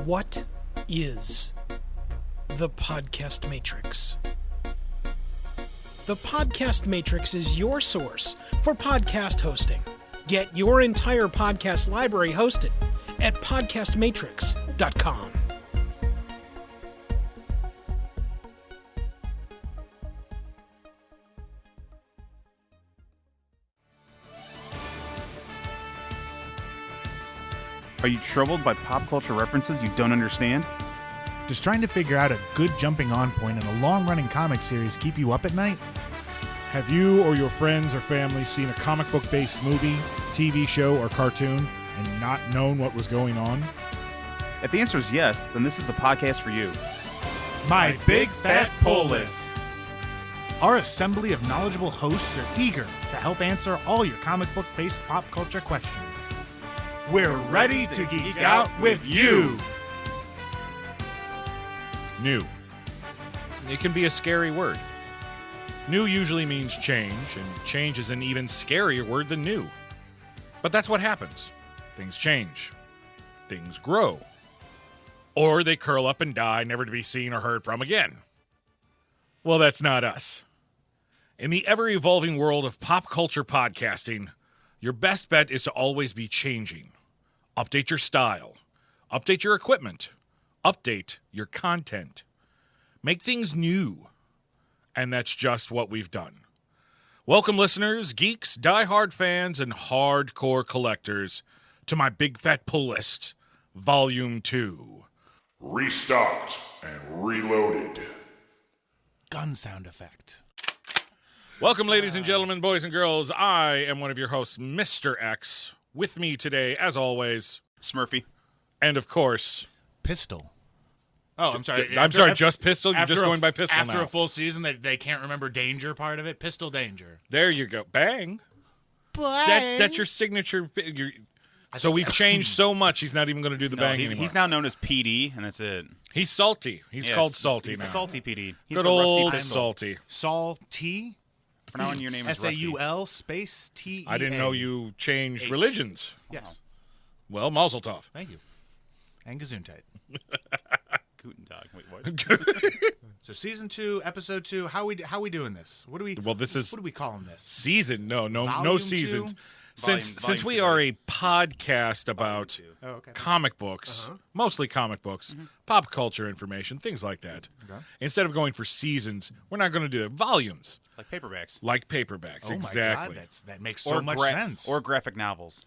What is the Podcast Matrix? The Podcast Matrix is your source for podcast hosting. Get your entire podcast library hosted at podcastmatrix.com. Are you troubled by pop culture references you don't understand? Does trying to figure out a good jumping-on point in a long-running comic series keep you up at night? Have you or your friends or family seen a comic book-based movie, TV show, or cartoon and not known what was going on? If the answer is yes, then this is the podcast for you. My Big Fat Pull List. Our assembly of knowledgeable hosts are eager to help answer all your comic book-based pop culture questions. We're ready to geek out with you. New. It can be a scary word. New usually means change, and change is an even scarier word than new. But that's what happens. Things change. Things grow. Or they curl up and die, never to be seen or heard from again. Well, that's not us. In the ever-evolving world of pop culture podcasting, your best bet is to always be changing. Update your style. Update your equipment. Update your content. Make things new. And that's just what we've done. Welcome, listeners, geeks, diehard fans, and hardcore collectors to my Big Fat Pull List, Volume 2. Restocked and reloaded. Gun sound effect. Welcome, ladies and gentlemen, boys and girls. I am one of your hosts, Mr. X. With me today, as always, Smurfy. and of course, Pistol. Oh, I'm sorry. Just Pistol? You're just going by Pistol after now. a full season, they can't remember Danger part of it. Pistol Danger. There you go. Bang. That's your signature. So we've changed so much, he's not even going to do the bang anymore. He's now known as PD, and that's it. He's salty. He's called Salty he's now. the salty PD. He's Good the rusty old pistol. Salty. Saul T. For now on, your name is Rusty. S-A-U-L space T-E-A. I didn't know you changed H. religions. Yes. Well, Mazel Tov. Thank you. And Gesundheit. Guten Tag. Wait, what? So season 2, episode 2. How we doing this? What do we? Well, this is what do we call this? season. No Volume seasons. 2? Since we are a podcast about okay. comic books, mostly comic books, pop culture information, things like that. Okay. Instead of going for seasons, we're not going to do it. Volumes. Like paperbacks. Oh exactly. my God, that makes so much sense. Or graphic novels.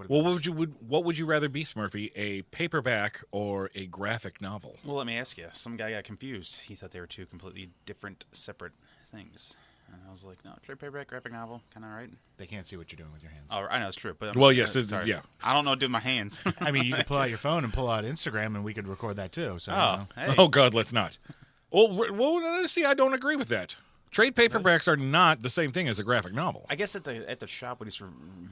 Well, what would you rather be, Smurfy? A paperback or a graphic novel? Well, let me ask you. Some guy got confused. He thought they were two completely different, separate things. And I was like, no, trade paperback, graphic novel, kind of right. They can't see what you're doing with your hands. Oh, I know, it's true. But Well, yes, sorry. yeah. I don't know what to do with my hands. I mean, you could pull out your phone and pull out Instagram, and we could record that too. So, Hey. Oh, God, let's not. Well, honestly, I don't agree with that. Trade paperbacks are not the same thing as a graphic novel. I guess at the shop we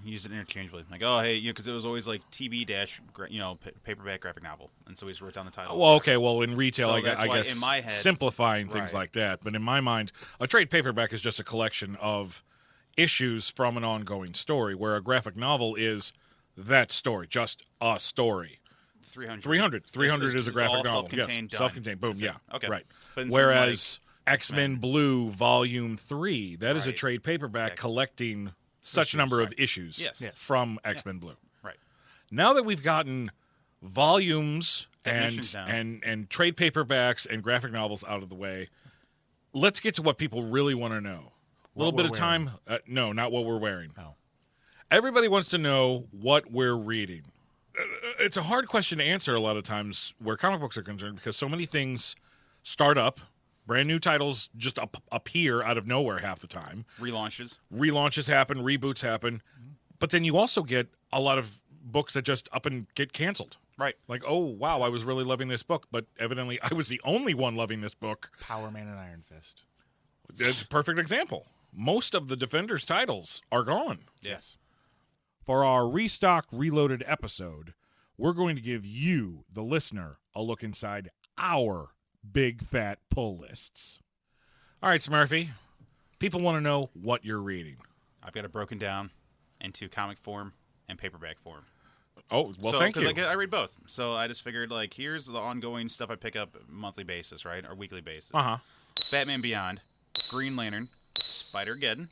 used it interchangeably. Like, oh, hey, because it was always like TB dash, paperback graphic novel, and so we just wrote down the title. Well, okay, well, in retail, So I that's why guess in my head, simplifying things right. like that. But in my mind, a trade paperback is just a collection of issues from an ongoing story, where a graphic novel is that story, just a story. 300 is a graphic all novel. Self-contained. Yes, self-contained. Boom. That's Yeah. it. Okay. Right. But in Whereas X-Men X-Men Blue Volume 3, that is a Right. trade paperback collecting such a number of issues Yes. Yes. from X-Men Blue. Right. Now that we've gotten volumes Definitions and trade paperbacks and graphic novels out of the way, let's get to what people really want to know. A little bit of time. No, not what we're wearing. Oh. Everybody wants to know what we're reading. It's a hard question to answer a lot of times where comic books are concerned because so many things start up. Brand new titles just appear out of nowhere half the time. Relaunches happen, reboots happen. But then you also get a lot of books that just up and get canceled. Right. Like, oh, wow, I was really loving this book, but evidently I was the only one loving this book. Power Man and Iron Fist. It's a perfect example. Most of the Defenders titles are gone. Yes. For our Restock Reloaded episode, we're going to give you, the listener, a look inside our Big Fat Pull Lists. All right, Smurfy, people want to know what you're reading. I've got it broken down into comic form and paperback form. Oh, well, so, thank you. Because I read both. So I just figured, like, here's the ongoing stuff I pick up monthly basis, right? Or weekly basis. Uh-huh. Batman Beyond, Green Lantern, Spider-Geddon,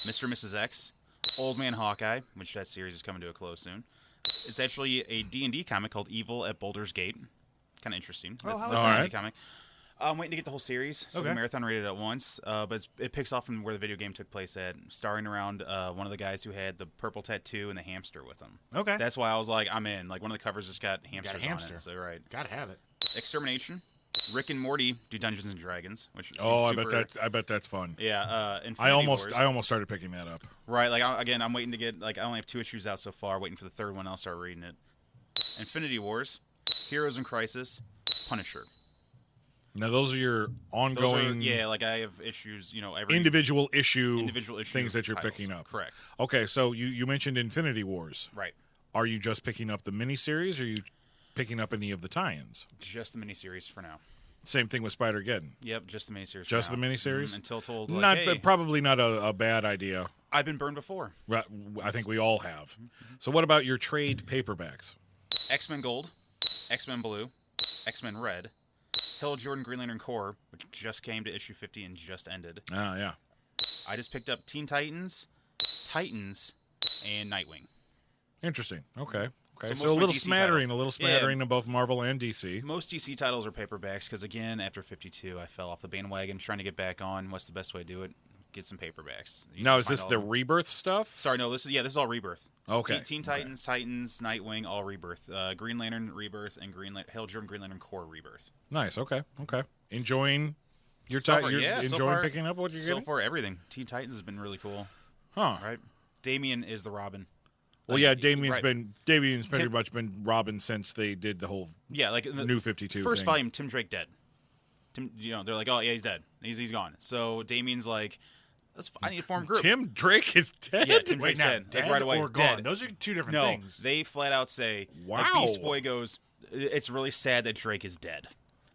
Mr. and Mrs. X, Old Man Hawkeye, which that series is coming to a close soon. It's actually a D&D comic called Evil at Boulder's Gate. Kind of interesting. That's All a right. D&D comic. I'm waiting to get the whole series, so the marathon read it at once. But it picks off from where the video game took place at, starring around one of the guys who had the purple tattoo and the hamster with him. Okay. That's why I was like, I'm in. Like, one of the covers just got hamsters hamster. on it. So, right. Gotta have it. Extermination. Rick and Morty do Dungeons and Dragons, which Oh, seems I bet that's fun. Yeah, Infinity I almost Wars. started picking that up. Right, like I'm waiting to get I only have 2 issues out so far. Waiting for the third one, I'll start reading it. Infinity Wars, Heroes in Crisis, Punisher. Now those are your ongoing, like I have issues. Every individual issue things that you're titles. picking up. Correct. Okay, so you mentioned Infinity Wars. Right. Are you just picking up the miniseries, or are you picking up any of the tie-ins? Just the miniseries for now. Same thing with Spider-Geddon. Yep, just the miniseries. Just for the now. miniseries. Until told Probably not a bad idea. I've been burned before. Right, I think we all have. So what about your trade paperbacks? X-Men Gold, X-Men Blue, X-Men Red, Hill Jordan Green Lantern Corps, which just came to issue 50 and just ended. Ah, yeah. I just picked up Teen Titans, and Nightwing. Interesting. Okay. So So, most a of my little DC smattering, titles. of both Marvel and DC. Most DC titles are paperbacks because, again, after 52, I fell off the bandwagon trying to get back on. What's the best way to do it? Get some paperbacks. You Now, can is find this all the of them. Rebirth stuff? Sorry, no. This is all Rebirth. Okay. Teen Titans, Nightwing, all Rebirth. Green Lantern Rebirth and Hill Jordan Green Lantern Corps Rebirth. Nice. Okay. Enjoying your So time. far, You're yeah, so enjoying far- picking up what you're So getting. far, everything. Teen Titans has been really cool. Huh. Right. Damian is the Robin. Well, yeah. Damien's right. pretty much been Robin since they did the whole Yeah, like in the New 52 first thing. volume. Tim Drake dead. They're like, oh yeah, he's dead. He's gone. So Damien's like, I need to form a group. Tim Drake is dead. Yeah, Tim Wait, Drake's now, dead. dead Right away. or gone? Dead. Those are two different No, things. they flat out say, Wow. like, Beast Boy goes, it's really sad that Drake is dead.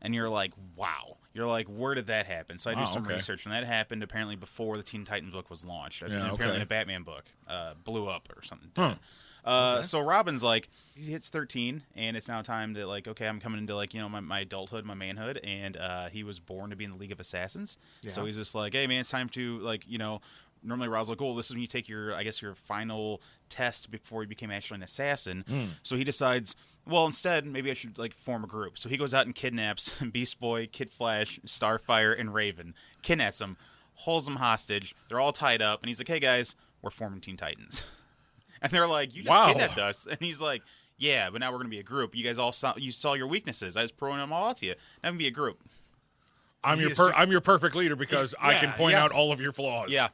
And you're like, wow. You're like, where did that happen? So I do some research, and that happened apparently before the Teen Titans book was launched. Apparently the Batman book blew up or something. So Robin's like, he hits 13, and it's now time to, like, okay, I'm coming into, like, my adulthood, my manhood, and he was born to be in the League of Assassins. Yeah. So he's just like, hey, man, it's time to, like, normally Rob's like, oh, this is when you take your final test before you became actually an assassin. So he decides, well, instead, maybe I should, like, form a group. So he goes out and kidnaps Beast Boy, Kid Flash, Starfire, and Raven. Kidnaps them, holds them hostage. They're all tied up, and he's like, hey, guys, we're forming Teen Titans. And they're like, you just kidnapped us. And he's like, yeah, but now we're going to be a group. You guys all saw your weaknesses. I was throwing them all out to you. Now we can be a group. I'm your perfect leader because I can point out all of your flaws. Yeah.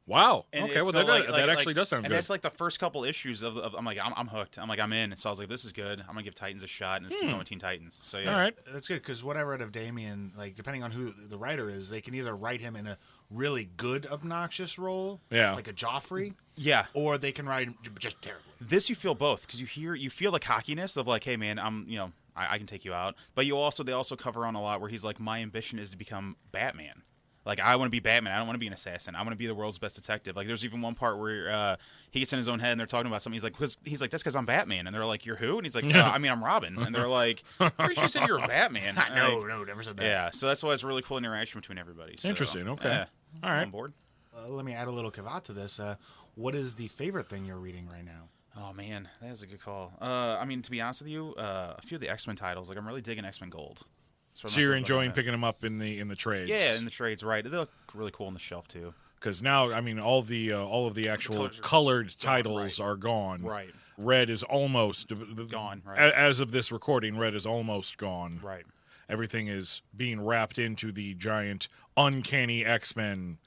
Wow. And Okay. Well, so that actually does sound and good. that's like the first couple issues of I'm like, I'm hooked. I'm like, I'm in. So I was like, this is good. I'm going to give Titans a shot, and let's keep going with Teen Titans. So, yeah. All right. That's good, because what I read of Damian, like, depending on who the writer is, they can either write him in a really good, obnoxious role, like a Joffrey, Yeah. or they can write him just terribly. This you feel both, because you feel the cockiness of like, hey man, I can take you out, but they also cover on a lot where he's like, my ambition is to become Batman. Like, I want to be Batman. I don't want to be an assassin. I want to be the world's best detective. Like, there's even one part where he gets in his own head and they're talking about something. He's like, that's because I'm Batman. And they're like, you're who? And he's like, I'm Robin. And they're like, pretty sure you said you were Batman. No, never said that. Yeah, so that's why it's a really cool interaction between everybody. So, Interesting. Okay. All right. On board. Let me add a little caveat to this. What is the favorite thing you're reading right now? Oh man, that is a good call. I mean, to be honest with you, a few of the X-Men titles, like, I'm really digging X-Men Gold. So you're enjoying picking them up in the trades? Yeah, in the trades, right? They look really cool on the shelf too. Because now, I mean, all of the actual colored titles are gone. Right. Red is almost Gone, right. As of this recording, red is almost gone. Right. Everything is being wrapped into the giant uncanny X-Men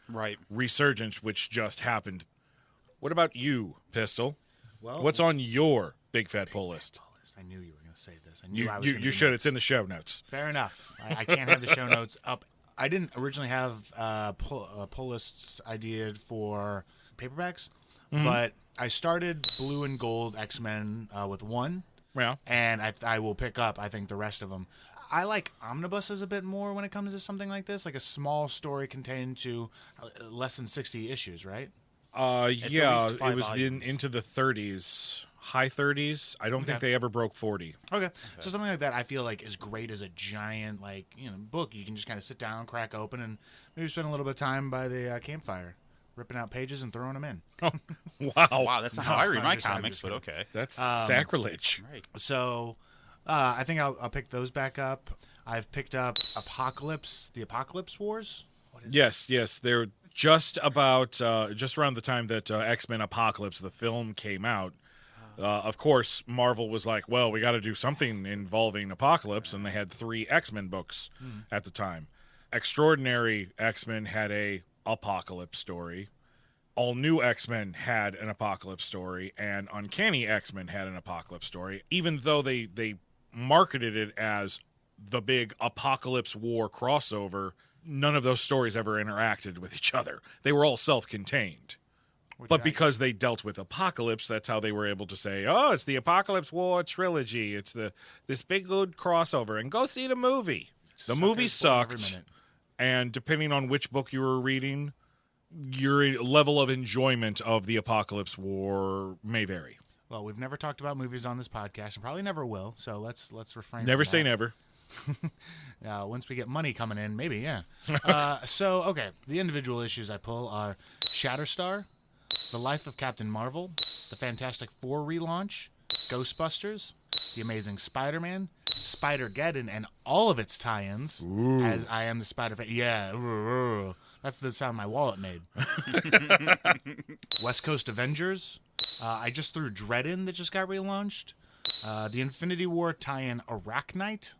resurgence, which just happened. What about you, Pistol? Well, what's on your big fat pull list? I knew you were going to say this. I knew I was You should. It's in the show notes. Fair enough. I can't have the show notes up. I didn't originally have pull lists ideated for paperbacks, but I started Blue and Gold X-Men with one. Yeah. And I will pick up, I think, the rest of them. I like omnibuses a bit more when it comes to something like this, like a small story contained to less than 60 issues, right? Yeah, at least 5 it was volumes. into the 30s high 30s. I don't think they ever broke 40. Okay. So something like that I feel like is great as a giant book. You can just kind of sit down, crack open, and maybe spend a little bit of time by the campfire, ripping out pages and throwing them in. Oh, wow. Wow, that's not how I read my comics, but okay. That's sacrilege. Right. So I think I'll pick those back up. I've picked up the Apocalypse Wars. What is Yes. They're just about, just around the time that X-Men Apocalypse, the film, came out. Of course, Marvel was like, well, we got to do something involving Apocalypse, and they had 3 X-Men books at the time. Extraordinary X-Men had a Apocalypse story. All New X-Men had an Apocalypse story, and Uncanny X-Men had an Apocalypse story, even though they marketed it as the big Apocalypse War crossover. None of those stories ever interacted with each other. They were all self-contained. But because they dealt with Apocalypse, that's how they were able to say, oh, it's the Apocalypse War trilogy. It's this big good crossover. And go see the movie. The movie sucked. And depending on which book you were reading, your level of enjoyment of the Apocalypse War may vary. Well, we've never talked about movies on this podcast, and probably never will. So let's refrain. Never from say that. never. Once we get money coming in, maybe, yeah. Okay, the individual issues I pull are Shatterstar, The Life of Captain Marvel, the Fantastic Four relaunch, Ghostbusters, The Amazing Spider-Man, Spider-Geddon, and all of its tie-ins, as I am the Spider-Fan. Yeah, that's the sound my wallet made. West Coast Avengers. I just threw Dread in that just got relaunched. The Infinity War tie-in Arachnite.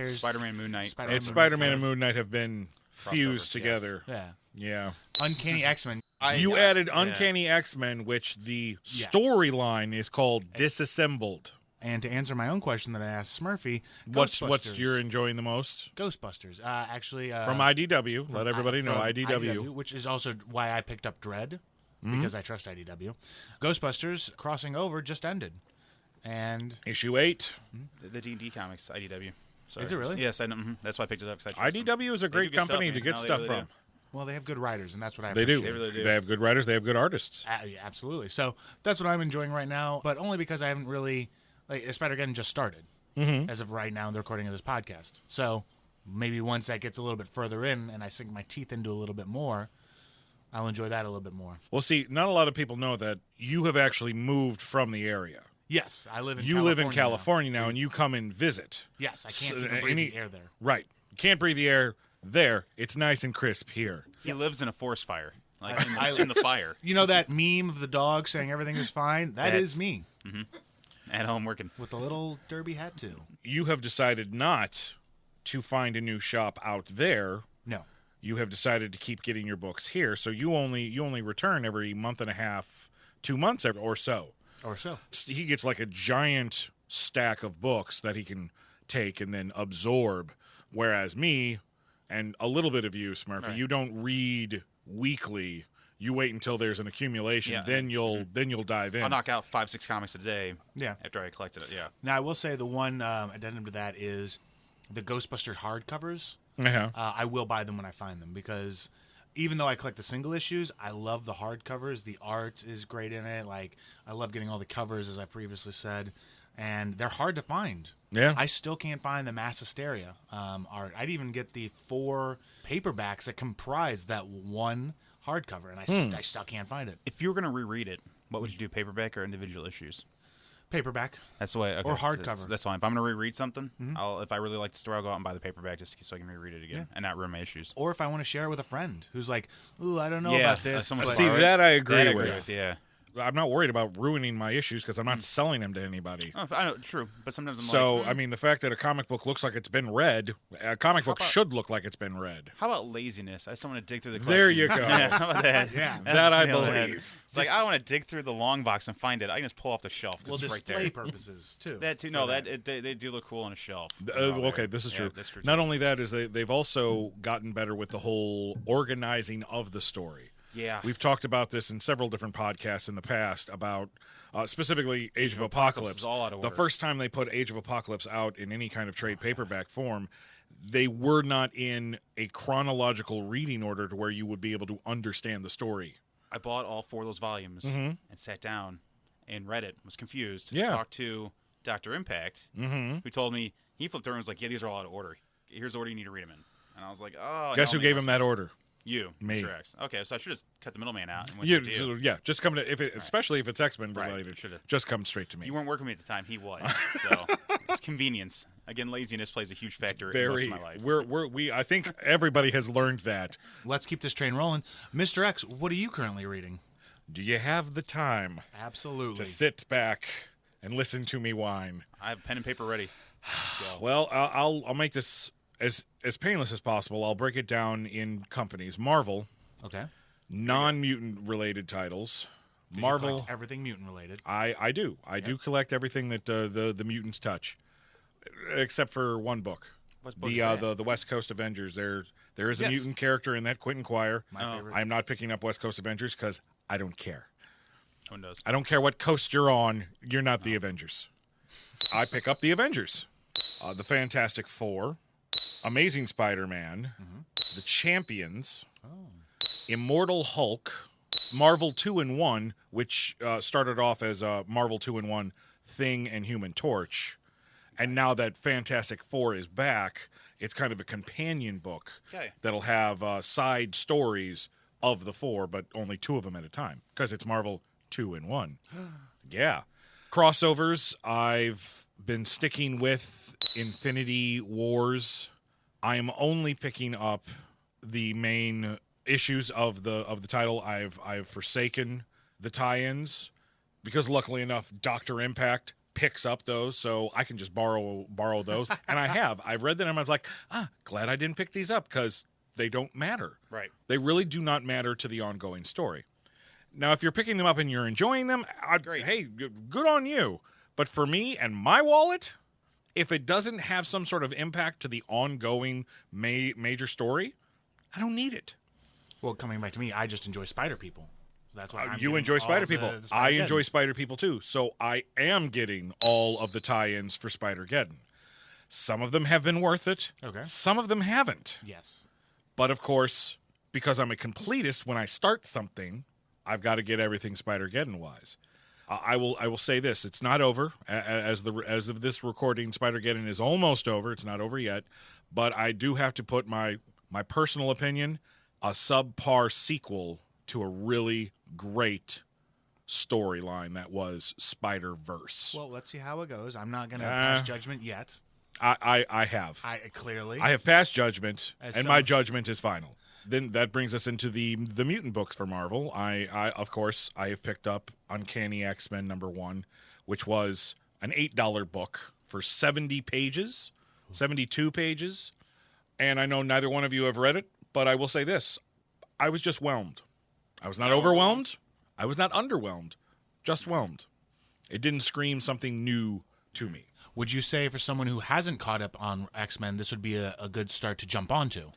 Spider-Man, Moon Knight. Spider-Man and Moon Knight have been fused together. Yes. Yeah. Uncanny X-Men. You added Uncanny X-Men, which the storyline is called Disassembled. And to answer my own question that I asked Smurfy, What's you're enjoying the most? Ghostbusters. Actually, from IDW. Let everybody know IDW. Which is also why I picked up Dread, because I trust IDW. Ghostbusters crossing over just ended. And issue 8. The D&D comics, IDW. Sorry. Is it really? Yes, I know. That's why I picked it up. IDW is a great company to get stuff from. Well, they have good writers, and that's what I They appreciate. do. They really do. They have good writers. They have good artists. Yeah, absolutely. So that's what I'm enjoying right now, but only because I haven't really Spider-Geddon just started as of right now in the recording of this podcast. So maybe once that gets a little bit further in and I sink my teeth into a little bit more, I'll enjoy that a little bit more. Well, see, not a lot of people know that you have actually moved from the area. Yes, I live in California. You live in California now, and you come and visit. Yes, I can't even breathe the air there. Right. You can't breathe the air there. It's nice and crisp here. He lives in a forest fire, in the fire. You know that meme of the dog saying everything is fine? That's me. Mm-hmm. At home working. With the little derby hat, too. You have decided not to find a new shop out there. No. You have decided to keep getting your books here, so you only return every month and a half, 2 months or so. Or so. He gets like a giant stack of books that he can take and then absorb, whereas me and a little bit of you, Smurfy, you don't read weekly. You wait until there's an accumulation, then you'll dive in. I'll knock out 5-6 comics a day. Yeah. After I collected it. Yeah. Now I will say the one addendum to that is the Ghostbusters hardcovers. Uh-huh. I will buy them when I find them because even though I collect the single issues, I love the hardcovers. The art is great in it. I love getting all the covers, as I previously said, and they're hard to find. Yeah. I still can't find the Mass Hysteria art. I'd even get the 4 paperbacks that comprise that one hardcover, and I still can't find it. If you were going to reread it, what would you do, paperback or individual issues? Paperback. That's the way. Okay. Or hardcover. That's fine. If I'm going to reread something, if I really like the story, I'll go out and buy the paperback just so I can reread it again and not ruin my issues. Or if I want to share it with a friend who's like, ooh, I don't know about this. See, that I agree with. Yeah. I'm not worried about ruining my issues because I'm not selling them to anybody. Oh, I know, true, but sometimes I'm I mean, the fact that a comic book looks like it's been read, a comic book should look like it's been read. How about laziness? I just don't want to dig through the collection. There you go. Yeah, how about that? Yeah. That I believe. It's like, I don't want to dig through the long box and find it. I can just pull off the shelf. Well, it's display right there. purposes, too. That too. No, they do look cool on a shelf. Okay, this is true. That's true. Not only that, is they've also gotten better with the whole organizing of the story. Yeah. We've talked about this in several different podcasts in the past about specifically Age of Apocalypse. Is all out of the order. first time they put Age of Apocalypse out in any kind of trade paperback form, they were not in a chronological reading order to where you would be able to understand the story. I bought all 4 of those volumes and sat down and read it, was confused, Yeah. talked to Dr. Impact, who told me, he flipped through and was like, yeah, these are all out of order. Here's the order you need to read them in. And I was like, oh. Guess who gave him that order? You, Me. Mr. X. Okay, so I should just cut the middleman out and went straight to you. Yeah, just come to especially if it's X-Men related. Should've. Just come straight to me. You weren't working with me at the time. He was. So it's convenience. Again, laziness plays a huge factor in most of my life. I think everybody has learned that. Let's keep this train rolling. Mr. X, what are you currently reading? Do you have the time Absolutely. to sit back and listen to me whine? I have pen and paper ready. Well, I'll make this as painless as possible. I'll break it down in companies. Marvel, Okay. non-mutant related titles. You Marvel, collect everything mutant related. I do. I do collect everything that the mutants touch, except for one book. What book is that? The West Coast Avengers. There is a Yes. mutant character in that, Quentin Quire. My favorite. I'm not picking up West Coast Avengers because I don't care. One does. I don't care what coast you're on. You're not the Avengers. I pick up the Avengers, the Fantastic Four, Amazing Spider-Man, the Champions, Immortal Hulk, Marvel 2-in-1, which started off as Marvel 2-in-1 Thing and Human Torch. And now that Fantastic Four is back, it's kind of a companion book that'll have side stories of the four, but only two of them at a time, because it's Marvel 2-in-1. Yeah. Crossovers, I've been sticking with Infinity Wars. I am only picking up the main issues of the title. I've forsaken the tie-ins because luckily enough, Dr. Impact picks up those, so I can just borrow those. And I have. I've read them and I was like, glad I didn't pick these up because they don't matter. Right. They really do not matter to the ongoing story. Now, if you're picking them up and you're enjoying them, Great. Hey, good on you. But for me and my wallet, if it doesn't have some sort of impact to the ongoing major story, I don't need it. Well, coming back to me, I just enjoy Spider People. So that's why I'm You getting enjoy all Spider of the People. Spider-Geddons. I enjoy Spider People too. So I am getting all of the tie-ins for Spider-Geddon. Some of them have been worth it. Okay. Some of them haven't. Yes. But of course, because I'm a completist, when I start something, I've got to get everything Spider-Geddon wise. I will say this: it's not over. As of this recording, Spider-Geddon is almost over. It's not over yet, but I do have to put my personal opinion: a subpar sequel to a really great storyline that was Spider-Verse. Well, let's see how it goes. I'm not going to pass judgment yet. I have. I have passed judgment, As and my judgment is final. Then that brings us into the mutant books for Marvel. I of course I have picked up Uncanny X-Men #1, which was an $8 book for 70 pages, 72 pages. And I know neither one of you have read it, but I will say this: I was just whelmed. I was not overwhelmed. I was not underwhelmed. Just whelmed. It didn't scream something new to me. Would you say for someone who hasn't caught up on X-Men, this would be a good start to jump onto?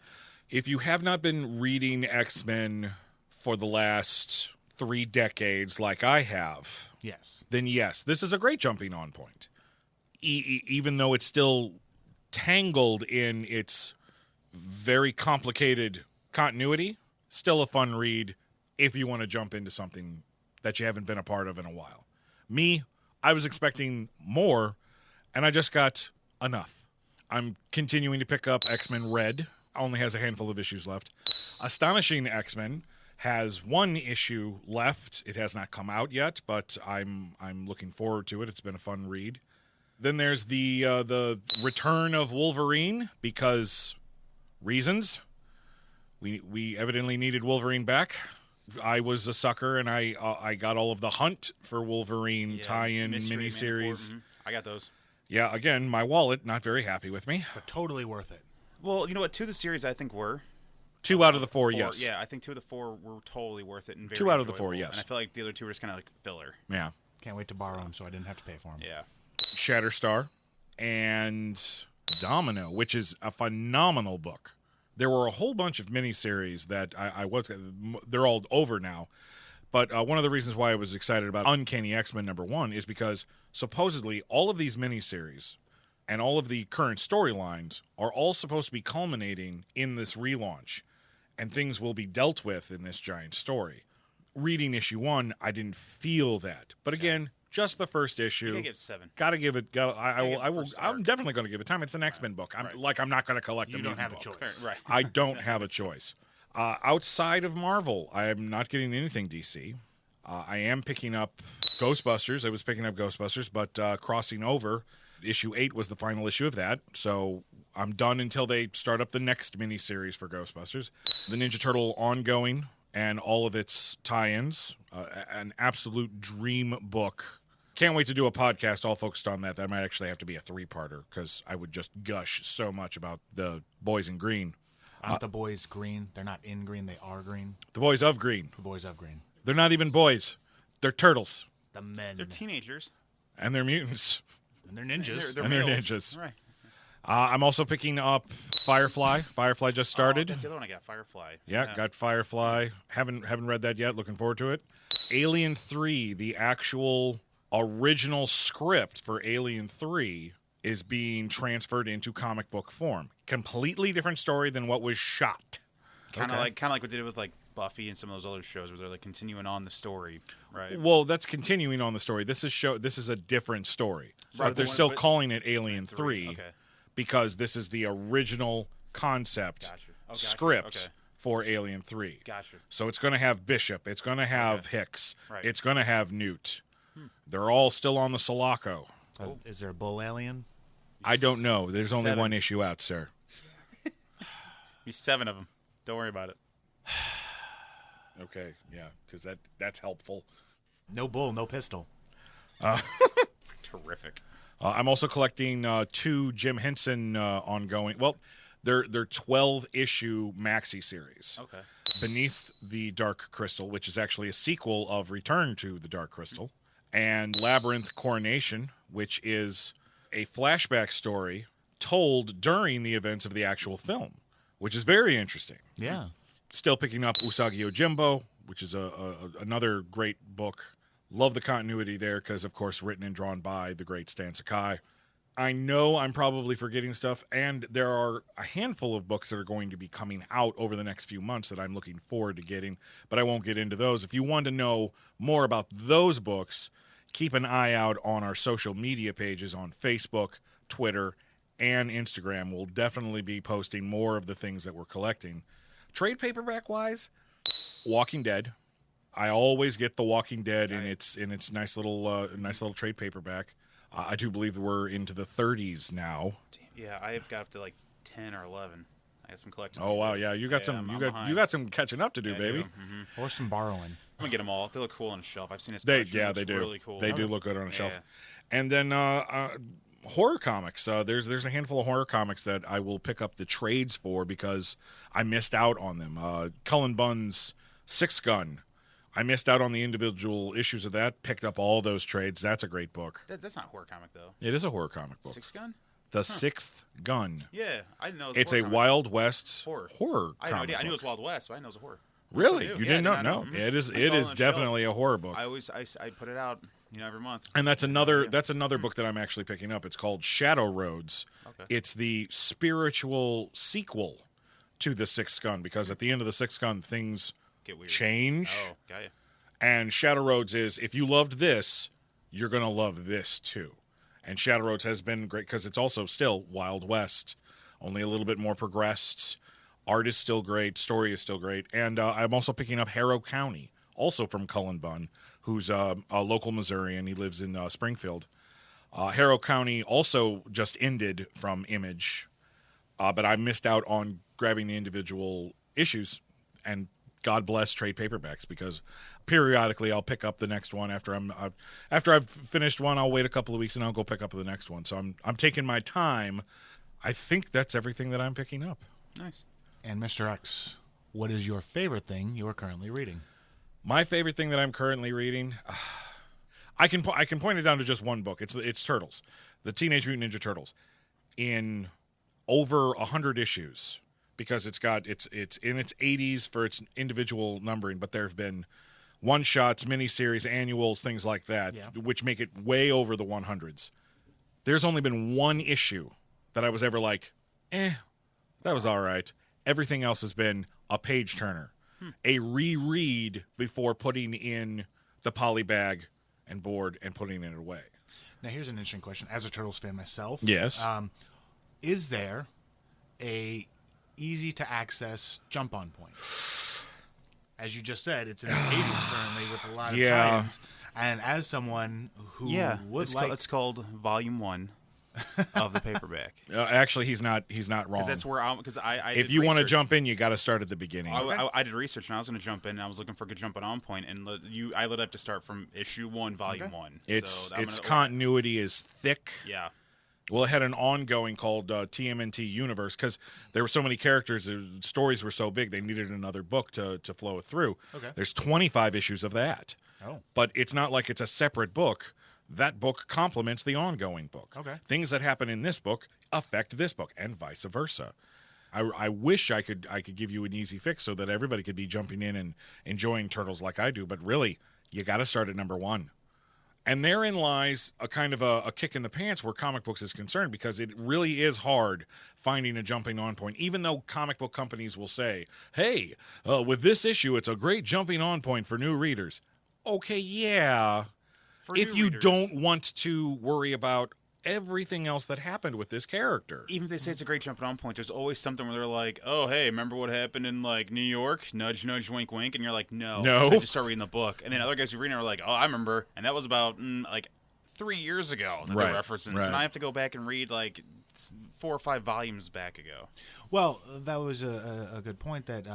If you have not been reading X-Men for the last 3 decades like I have, Yes. then yes, this is a great jumping on point. Even though it's still tangled in its very complicated continuity, still a fun read if you want to jump into something that you haven't been a part of in a while. Me, I was expecting more, and I just got enough. I'm continuing to pick up X-Men Red. Only has a handful of issues left. Astonishing X-Men has 1 issue left. It has not come out yet, but I'm looking forward to it. It's been a fun read. Then there's the return of Wolverine because reasons. We evidently needed Wolverine back. I was a sucker, and I got all of the Hunt for Wolverine tie-in miniseries. I got those. Yeah, again, my wallet not very happy with me. But totally worth it. Well, you know what? 2 of the series I think were. 2 out of the 4, yes. Yeah, I think 2 of the 4 were totally worth it. And very 2 out of the enjoyable. 4, yes. And I feel like the other 2 were just kind of like filler. Yeah. Can't wait to borrow them so I didn't have to pay for them. Yeah. Shatterstar and Domino, which is a phenomenal book. There were a whole bunch of miniseries that they're all over now. But one of the reasons why I was excited about Uncanny X-Men #1 is because supposedly all of these miniseries and all of the current storylines are all supposed to be culminating in this relaunch, and things will be dealt with in this giant story. Reading issue 1, I didn't feel that. But again, Just the first issue. You can give 7. Gotta give it. I will. first I'm arc. definitely going to give it time. It's an X-Men book. I'm not going to collect. You don't have a choice. Right. I don't have a choice. Outside of Marvel, I am not getting anything DC. I am picking up Ghostbusters. I was picking up Ghostbusters, but crossing over, issue 8 was the final issue of that. So I'm done until they start up the next miniseries for Ghostbusters. The Ninja Turtle ongoing and all of its tie-ins. An absolute dream book. Can't wait to do a podcast all focused on that. That might actually have to be a 3-parter because I would just gush so much about the boys in green. Aren't the boys green? They're not in green. They are green. The boys of green. The boys of green. They're not even boys. They're turtles. The men. They're teenagers. And they're mutants. And they're ninjas. They're And they're males. ninjas. Right. I'm also picking up Firefly. Firefly just started. That's the other one I got, Firefly. Yeah, got Firefly. Haven't read that yet. Looking forward to it. Alien 3, the actual original script for Alien 3 is being transferred into comic book form. Completely different story than what was shot. Kind of like what they did with like Buffy and some of those other shows where they're like continuing on the story, right? Well, that's continuing on the story. This is a different story. Right, But they're but still what- calling it Alien 3 Okay. because this is the original concept Gotcha. Oh, gotcha. script Okay. for Alien 3. Gotcha. So it's going to have Bishop. It's going to have Hicks. Right. It's going to have Newt. They're all still on the Sulaco. Is there a bull alien? I don't know. There's only 7. one issue out, sir. Be 7 of them. Don't worry about it. Okay, yeah, because that's helpful. No bull, no pistol. Terrific. I'm also collecting 2 Jim Henson ongoing. Well, they're 12-issue maxi series. Okay. Beneath the Dark Crystal, which is actually a sequel of Return to the Dark Crystal, and Labyrinth Coronation, which is a flashback story told during the events of the actual film, which is very interesting. Yeah. Still picking up Usagi Yojimbo, which is another great book. Love the continuity there because, of course, written and drawn by the great Stan Sakai. I know I'm probably forgetting stuff, and there are a handful of books that are going to be coming out over the next few months that I'm looking forward to getting, but I won't get into those. If you want to know more about those books, keep an eye out on our social media pages on Facebook, Twitter, and Instagram. We'll definitely be posting more of the things that we're collecting. Trade paperback-wise, Walking Dead. I always get The Walking Dead in its nice little trade paperback. I do believe we're into the 30s now. Yeah, I've got up to like 10 or 11. I got some collecting. Oh wow, yeah, you got I'm you behind. got some catching up to do, Yeah, I baby. do. Mhm. Or some borrowing. I'm gonna get them all. They look cool on a shelf. I've seen this. They collection. It looks do. Really cool. They do look good on a shelf. Yeah. And then horror comics. There's a handful of horror comics that I will pick up the trades for because I missed out on them. Cullen Bunn's Six Gun. I missed out on the individual issues of that. Picked up all those trades. That's a great book. That's not a horror comic though. It is a horror comic book. 6 Gun? The Sixth Gun. Yeah, I didn't know. It was It's a a horror comic. Wild West Horror. horror I had no comic idea. I knew it was book. Wild West, but I didn't know it was a horror. Really? Yes, I do. You Yeah, didn't know? I No. Mhm. It is I saw it on the definitely a horror book. I put it out, every month. And that's another book that I'm actually picking up. It's called Shadow Roads. Okay. It's the spiritual sequel to The Sixth Gun because at the end of The Sixth Gun things Get weird. change. Oh, got you. And Shadow Roads is, if you loved this, you're going to love this too. And Shadow Roads has been great because it's also still Wild West, only a little bit more progressed. Art is still great. Story is still great. And I'm also picking up Harrow County, also from Cullen Bunn, who's a local Missourian. He lives in Springfield. Harrow County also just ended from Image, but I missed out on grabbing the individual issues. And God bless trade paperbacks because periodically I'll pick up the next one after I've finished one. I'll wait a couple of weeks and I'll go pick up the next one. So I'm taking my time. I think that's everything that I'm picking up. Nice. And Mr. X, what is your favorite thing you are currently reading? My favorite thing that I'm currently reading, I can point it down to just one book. It's Turtles, the Teenage Mutant Ninja Turtles, in over 100 issues. Because it's in its 80s for its individual numbering, but there have been one-shots, miniseries, annuals, things like that, which make it way over the 100s. There's only been one issue that I was ever like, that was all right. Everything else has been a page-turner, a reread before putting in the poly bag and bored and putting it away. Now, here's an interesting question. As a Turtles fan myself, Yes. Is there a easy-to-access jump-on point? As you just said, it's in the 80s currently with a lot of tie-ins. And as someone who it's called Volume 1 of the paperback. Actually, he's not wrong. That's where I if you want to jump in, you got to start at the beginning. I did research, and I was going to jump in, and I was looking for a good jumping-on point, and I lit up to start from issue 1, Volume 1. Its continuity is thick. Yeah. Well, it had an ongoing called TMNT Universe because there were so many characters, the stories were so big, they needed another book to flow it through. Okay. There's 25 issues of that. Oh. But it's not like it's a separate book. That book complements the ongoing book. Okay. Things that happen in this book affect this book, and vice versa. I wish I could give you an easy fix so that everybody could be jumping in and enjoying Turtles like I do, but really, you got to start at number 1. And therein lies a kind of a kick in the pants where comic books is concerned, because it really is hard finding a jumping on point, even though comic book companies will say, hey, with this issue, it's a great jumping on point for new readers. Okay, yeah. If you don't want to worry about everything else that happened with this character. Even if they say it's a great jumping on point, there's always something where they're like, oh, hey, remember what happened in, like, New York? Nudge, nudge, wink, wink. And you're like, no. So I just start reading the book. And then other guys who read it are like, oh, I remember. And that was about, 3 years ago that they're referencing. Right. So now I have to go back and read, 4 or 5 volumes back ago. Well, that was a good point that,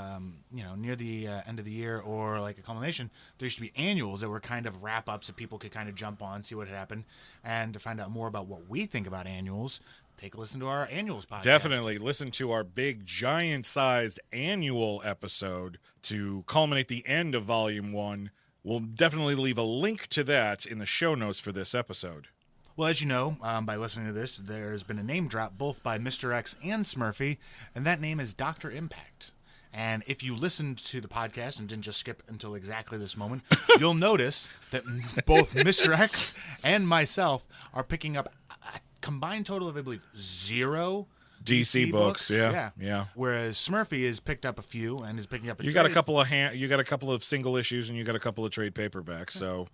near the end of the year or like a culmination, there used to be annuals that were kind of wrap-ups that people could kind of jump on, see what had happened. And to find out more about what we think about annuals, take a listen to our annuals podcast. Definitely listen to our big, giant-sized annual episode to culminate the end of Volume 1. We'll definitely leave a link to that in the show notes for this episode. Well, as you know, by listening to this, there's been a name drop both by Mr. X and Smurfy, and that name is Dr. Impact. And if you listened to the podcast and didn't just skip until exactly this moment, you'll notice that both Mr. X and myself are picking up a combined total of, I believe, 0 DC books. Yeah. Whereas Smurfy has picked up a few and is picking up a you got a couple of single issues and you got a couple of trade paperbacks, so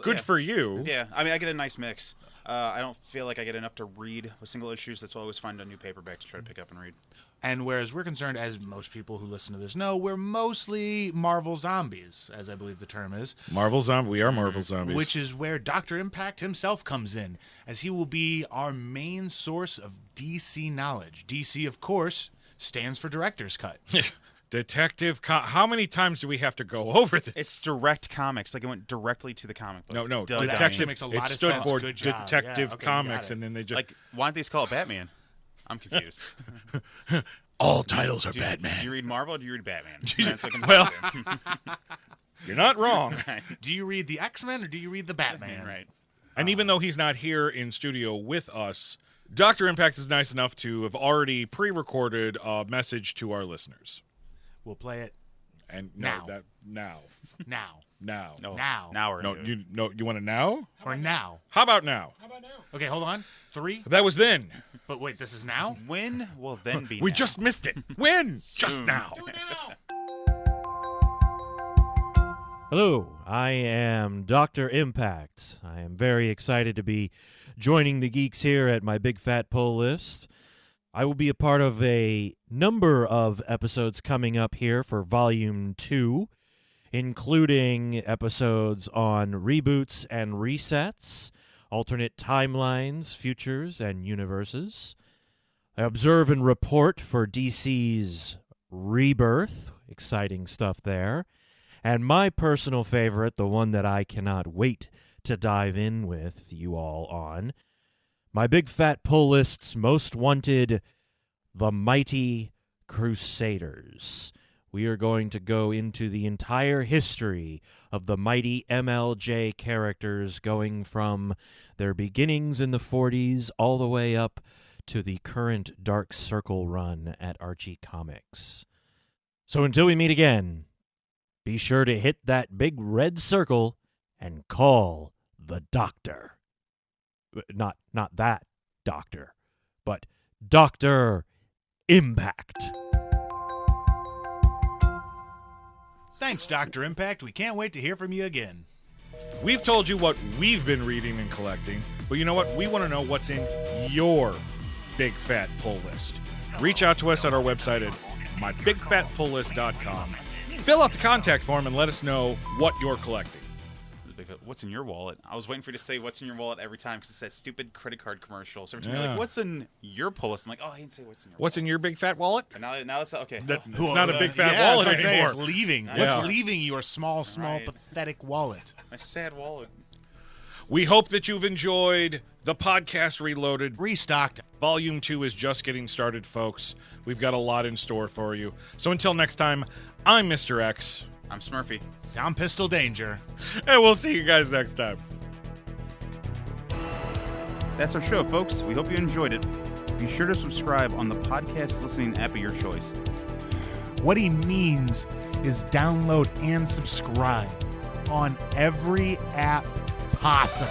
good for you. Yeah, I mean, I get a nice mix. I don't feel like I get enough to read with single issues. That's why I always find a new paperback to try to pick up and read. And whereas we're concerned, as most people who listen to this know, we're mostly Marvel zombies, as I believe the term is. We are Marvel zombies. Which is where Dr. Impact himself comes in, as he will be our main source of DC knowledge. DC, of course, stands for Director's Cut. How many times do we have to go over this? It's direct comics. Like, it went directly to the comic book. No. That Detective makes a lot it of stood sense. for Good job. Detective Comics, and then they just... Like, why don't they just call it Batman? I'm confused. All titles are Batman. Do you read Marvel or do you read Batman? Well, you're not wrong. Right. Do you read the X-Men or do you read the Batman? Right. And even though he's not here in studio with us, Dr. Impact is nice enough to have already pre-recorded a message to our listeners. We'll play it And now. Now. No. Now. Now we're No, gonna do it. you want it now? Or now. How about now? Okay, hold on. 3. That was then. But wait, this is now? When will then be We now? just missed it. When? Just Soon. now. Hello, I am Dr. Impact. I am very excited to be joining the geeks here at my big fat pull list. I will be a part of a number of episodes coming up here for Volume 2, including episodes on reboots and resets, alternate timelines, futures, and universes. I observe and report for DC's Rebirth. Exciting stuff there. And my personal favorite, the one that I cannot wait to dive in with you all on, my big fat pull list's most wanted, The Mighty Crusaders. We are going to go into the entire history of the mighty MLJ characters, going from their beginnings in the 40s all the way up to the current Dark Circle run at Archie Comics. So until we meet again, be sure to hit that big red circle and call the doctor. Not that doctor, but Dr. Impact. Thanks, Dr. Impact. We can't wait to hear from you again. We've told you what we've been reading and collecting, but you know what? We want to know what's in your big fat pull list. Reach out to us at our website at mybigfatpulllist.com. Fill out the contact form and let us know what you're collecting. What's in your wallet? I was waiting for you to say what's in your wallet every time because it's that stupid credit card commercial. So every time you're like, what's in your pull list? I'm like, oh, I didn't say what's in your wallet. What's in your big fat wallet? And now it's okay. It's not a big fat wallet anymore. It's leaving. Yeah. What's leaving your small, Right. pathetic wallet? My sad wallet. We hope that you've enjoyed the podcast Reloaded. Restocked. Volume 2 is just getting started, folks. We've got a lot in store for you. So until next time, I'm Mr. X. I'm Smurfy. Down Pistol Danger. And we'll see you guys next time. That's our show, folks. We hope you enjoyed it. Be sure to subscribe on the podcast listening app of your choice. What he means is download and subscribe on every app possible.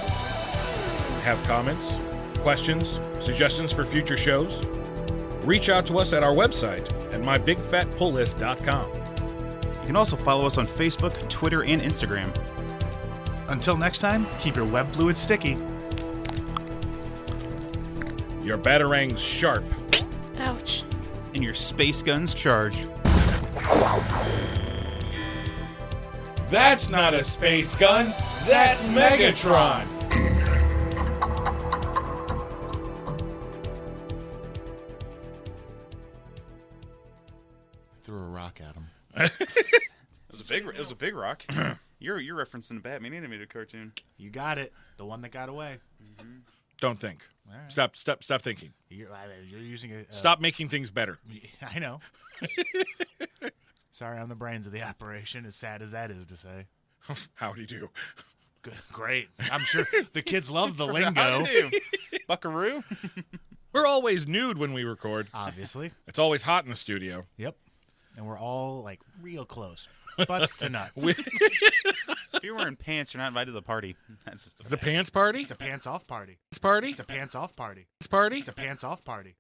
Have comments, questions, suggestions for future shows? Reach out to us at our website at mybigfatpulllist.com. You can also follow us on Facebook, Twitter, and Instagram. Until next time, keep your web fluid sticky. Your batarangs sharp. Ouch. And your space guns charged. That's not a space gun. That's Megatron. Threw a rock at him. It was a big rock. You're referencing a Batman animated cartoon. You got it. The one that got away. Don't think. Right. Stop thinking. You're using a... Stop making things better. I know. Sorry, I'm the brains of the operation, as sad as that is to say. Howdy do. Good, great. I'm sure the kids love the lingo. Buckaroo. We're always nude when we record. Obviously. It's always hot in the studio. Yep. And we're all, like, real close. Butts to nuts. If you're wearing pants, you're not invited to the party. That's just The pants party? It's a pants-off party. Party? It's a pants-off party. Party? It's a pants-off party.